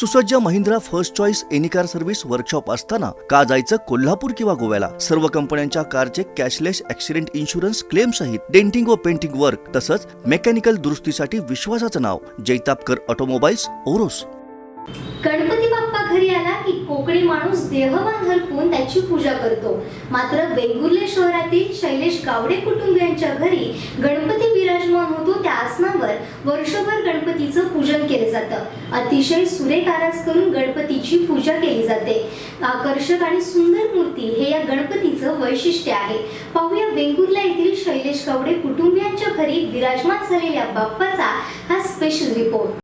सुसज्ज Mahindra first choice any car service workshop असताना का जायचं कोल्हापूर किंवा गोव्याला? सर्व कंपन्यांच्या कारचे कॅशलेस ऍक्सिडेंट इन्शुरन्स क्लेम सहित डेंटिंग व पेंटिंग वर्क तसंच मेकॅनिकल दुरुस्तीसाठी विश्वासाचं नाव जैतापकर ऑटोमोबाईल्स ओरोस. गणपती बाप्पा घरी आला की कोकणी माणूस देहभान हलवून त्याची पूजा करतो. मात्र वेंगुर्ले शहरातील शैलेश गावडे कुटुंबियांच्या घरी गणपती विराजमान होतो त्या आसनावर वर्षभर गणपतीचं पूजन केले जातं. अतिशय सुरेख आरास करून गणपतीची पूजा केली जाते. आकर्षक आणि सुंदर मूर्ती हे या गणपतीचं वैशिष्ट्य आहे. पाहूया वेंगुर्ला येथील शैलेश गावडे कुटुंबियांच्या घरी विराजमान झालेल्या बाप्पाचा हा स्पेशल रिपोर्ट.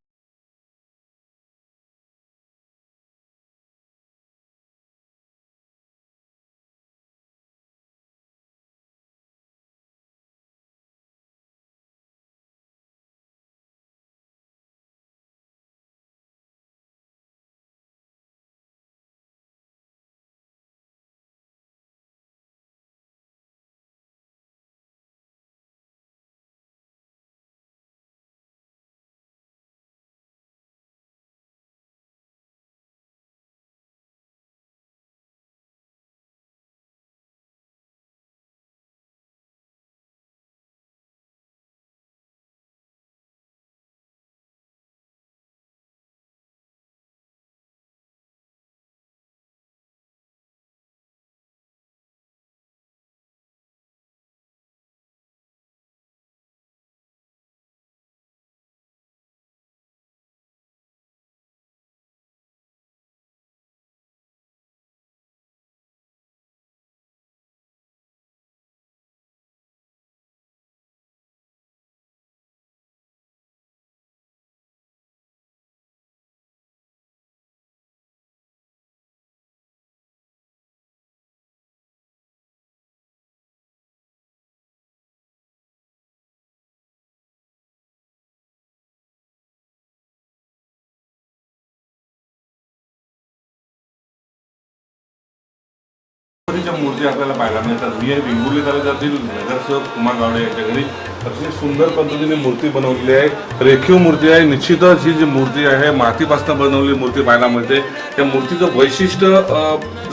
मूर्ती आपल्याला पाहायला मिळतात. मी वेंगुर्ले तालुक्यातील नगरसेवक कुमार गावडे यांच्या घरी अतिशय सुंदर पद्धतीने मूर्ती बनवलेली आहे. रेखीव मूर्ती आहे. निश्चितच ही जी मूर्ती आहे मातीपासून बनवलेली मूर्ती पाहायला मिळते. त्या मूर्तीचं वैशिष्ट्य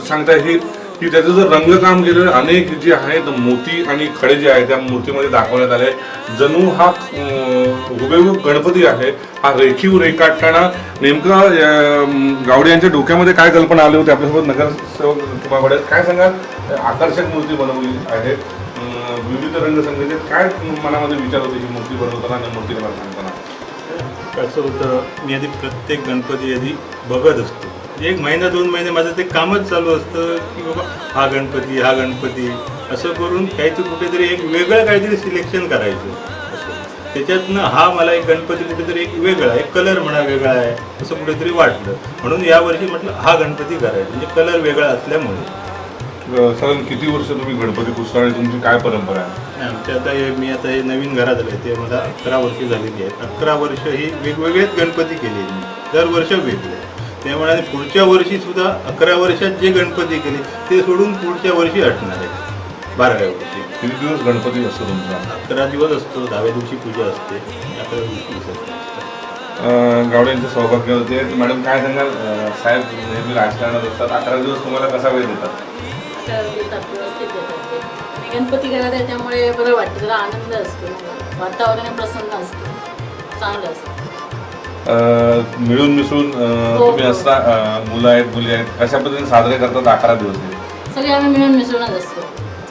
सांगता येईल की त्याचं जर रंगकाम केलेलं अनेक जे आहेत मोती आणि खडे जे आहेत त्या मूर्तीमध्ये दाखवण्यात आले. जणू हा हुबेहूब गणपती आहे. हा रेखीव रेखाटताना नेमकं गावडे यांच्या डोक्यामध्ये काय कल्पना आली होती? आपल्यासोबत नगरसेवक कुमार गावडे, काय सांगाल? आकर्षक मूर्ती बनवली आहे, विविध रंगसंगतीत काय मनामध्ये विचार होते ही मूर्ती बनवताना आणि मूर्ती सांगताना? कसं होतं, मी आधी प्रत्येक गणपती आधी बघत असतो. एक महिना 2 महिने माझं ते कामच चालू असतं की बाबा हा गणपती असं करून काहीतरी कुठेतरी एक वेगळं काहीतरी सिलेक्शन करायचं. त्याच्यातनं हा मला एक गणपती कुठेतरी एक वेगळा, एक कलर म्हणा वेगळा आहे असं कुठेतरी वाटलं. म्हणून यावर्षी म्हटलं हा गणपती करायचा, म्हणजे कलर वेगळा असल्यामुळे. साधारण किती वर्ष तुम्ही गणपती पुजता आणि तुमची काय परंपरा आहे? आमच्या मी आता हे नवीन घरात आले ते मला 11 वर्ष झालेली आहेत. 11 वर्ष ही वेगवेगळेच गणपती केले मी, दर वर्ष वेगळे. त्यामुळे पुढच्या वर्षी सुद्धा 11 वर्षात जे गणपती केले ते सोडून पुढच्या वर्षी हटणार आहे. 12व्या वर्षी. किती दिवस गणपती असतो तुमचा? 11 दिवस असतो. 10व्या दिवशी पूजा असते, 11व्या दिवशी विसर्जन असतं. गावडे यांचे सौभाग्य होते. मॅडम काय सांगाल? साहेब नेहमी राजकारणात असतात, 11 दिवस तुम्हाला कसा वेळ देतात? व्यवस्थित देतात ते. मी गणपती घरात आहे त्यामुळे बरं वाटतं, जरा आनंद असतो, वातावरण प्रसन्न असतं, चांगलं असतं. मिळून मिसळून तुम्ही असता, मुलं आहेत मुली आहेत, कशा पद्धतीने साजरे करतात 11 दिवस? सगळे आम्ही मिळून मिसळूनच असतो.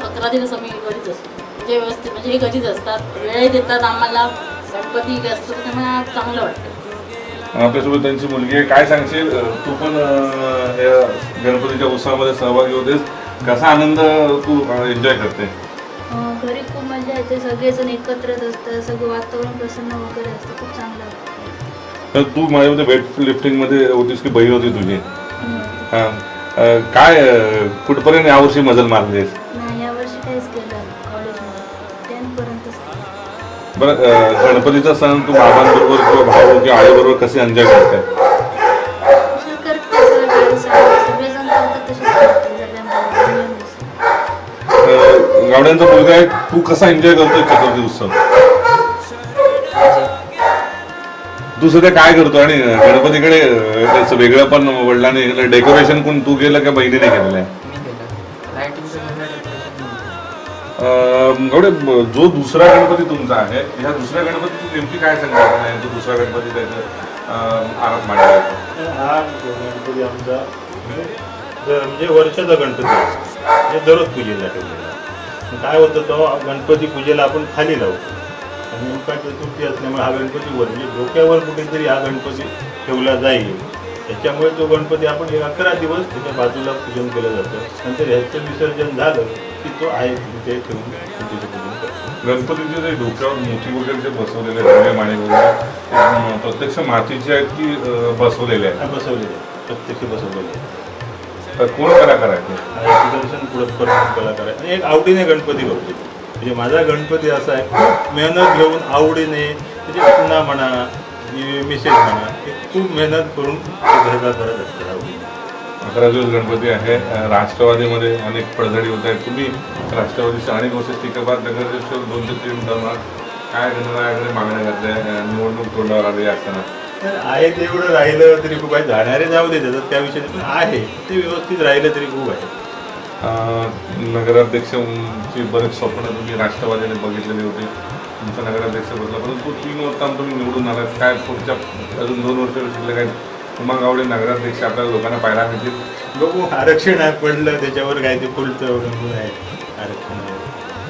11 दिवस आम्ही घरीच असतो, म्हणजे व्यवस्थित, म्हणजे हे घरीच असतात, वेळही देतात आम्हाला. गणपती असतो त्यामुळे चांगलं वाटतं. आपल्यासोबत त्यांची मुलगी आहे. काय सांगशील? तू पण या गणपतीच्या उत्सवामध्ये सहभागी होतेस, कसा आनंद तू एन्जॉय करते? घरी खूप मजा येते, सगळेजण एकत्रच असतात, सगळं वातावरण प्रसन्न वगैरे असतं, खूप चांगलं वाटतं. तर तू माझ्यामध्ये वेट लिफ्टिंगमध्ये होतीस की बहीण होती तुझी? हां, काय कुठपर्यंत यावर्षी मजल मारलीस? नाही, यावर्षी काहीच केलं कॉलेजमध्ये, 10th पर्यंतच. बरं, गणपतीचा सण तू बाबांबरोबर किंवा भाऊ किंवा आईबरोबर कसे एन्जॉय करते? सगळेजण करतात तसेच करते. गावड्यांचा मुलगा आहे, तू कसा एन्जॉय करतोय चतुर्थी उत्सव? तू सध्या काय करतो आणि गणपतीकडे त्याचं वेगळं पण वडिलांनी डेकोरेशन कोण तू केलं का बहिणीने केलेलं आहे? एवढे जो दुसरा गणपती तुमचा आहे ह्या दुसऱ्या गणपतीची नेमकी काय संकल्पना आहे? तो दुसरा गणपती त्याचं आरात मांडला आहे. हा गणपती आमचा म्हणजे वर्षाचा गणपती असतो, म्हणजे दररोज पूजेला ठेवलेला. काय होतं तो गणपती पूजेला आपण खाली लावतो आणि नेमका चतुर्थी असल्यामुळे हा गणपती वर म्हणजे डोक्यावर कुठेतरी हा गणपती ठेवला जाईल. त्याच्यामुळे तो गणपती आपण 11 दिवस त्याच्या बाजूला पूजन केलं जातं. नंतर ह्याचं विसर्जन झालं की तो आहे तिथे ठेवून पूजेचं पूजन करतो. गणपतीचे जे डोक्यावर मोठी वगैरे जे बसवलेले दिवे माणे वगैरे प्रत्यक्ष मातीचे आहेत की बसवलेले आहेत? हा बसवलेले प्रत्यक्ष बसवलेले तर कोण कलाकार आहे ते? सुदर्शन पुरस्कार कलाकार आहे आणि एक आवडीने गणपती बघतो. म्हणजे माझा गणपती असा आहे खूप मेहनत घेऊन आवडीने त्याचे पुन्हा म्हणा मिसेस म्हणा हे खूप मेहनत करून घरचा करत असतात आवडीने. 11 दिवस गणपती आहे. राष्ट्रवादीमध्ये अनेक पडझडी होत आहेत. तुम्ही राष्ट्रवादीचे अनेक वर्ष टिकपात नगरसेवक 2 ते 3 टर्मात काय गणरायाकडे मागण्या घातल्या निवडणूक तोंडावर आली असताना? तर आहे तेवढं राहिलं तरी खूप आहे. जाणारे जाऊ दे त्याच्यात त्या विषयाने पण आहे ते व्यवस्थित राहिलं तरी खूप आहे. नगराध्यक्षांची बरेच स्वप्न तुम्ही राष्ट्रवादीने बघितलेली होती. तुमचा नगराध्यक्ष बदला परंतु 3 वर्षांत तुम्ही निवडून आलात. काय पुढच्या अजून 2 वर्ष शिल्लक आहेत. उमा गावडे नगराध्यक्ष आपल्या लोकांना पाहायला मिळतील. बघू आरक्षण आहे पडलं त्याच्यावर काय ते पुढचं अवलंबून आहे आरक्षण आहे.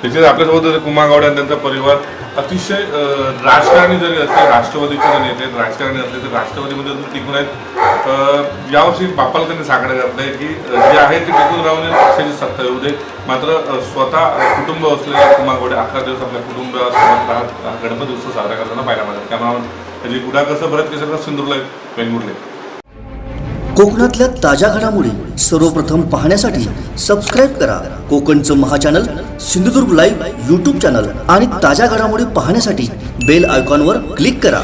त्याच्यात आपल्यासोबत कुमा गावडे आणि त्यांचा परिवार अतिशय राजकारणी जरी असले राष्ट्रवादीचे जर नेते राजकारणी असले तर राष्ट्रवादीमध्ये अजून टिकून आहेत. यावर्षी बापाला त्यांनी साकडं घातलंय की जे आहे ते टिकून राहून पक्षाची सत्ता येऊ दे मात्र स्वतः कुटुंब असलेल्या कुमा गावडे 11 दिवस आपल्या कुटुंबासोबत राहत गणपती उत्सव साजरा करताना पाहायला मिळतात. त्यामुळे त्याची गुढा कसं भरत केसर सिंधुदुर्ग वेंगुर्ले. कोकणातल्या ताज्या घडामोडी सर्वप्रथम पाहण्यासाठी सबस्क्राईब करा कोकणचं महाचॅनल सिंधुदुर्ग लाईव्ह यूट्यूब चॅनल आणि ताज्या घडामोडी पाहण्यासाठी बेल आयकॉनवर क्लिक करा.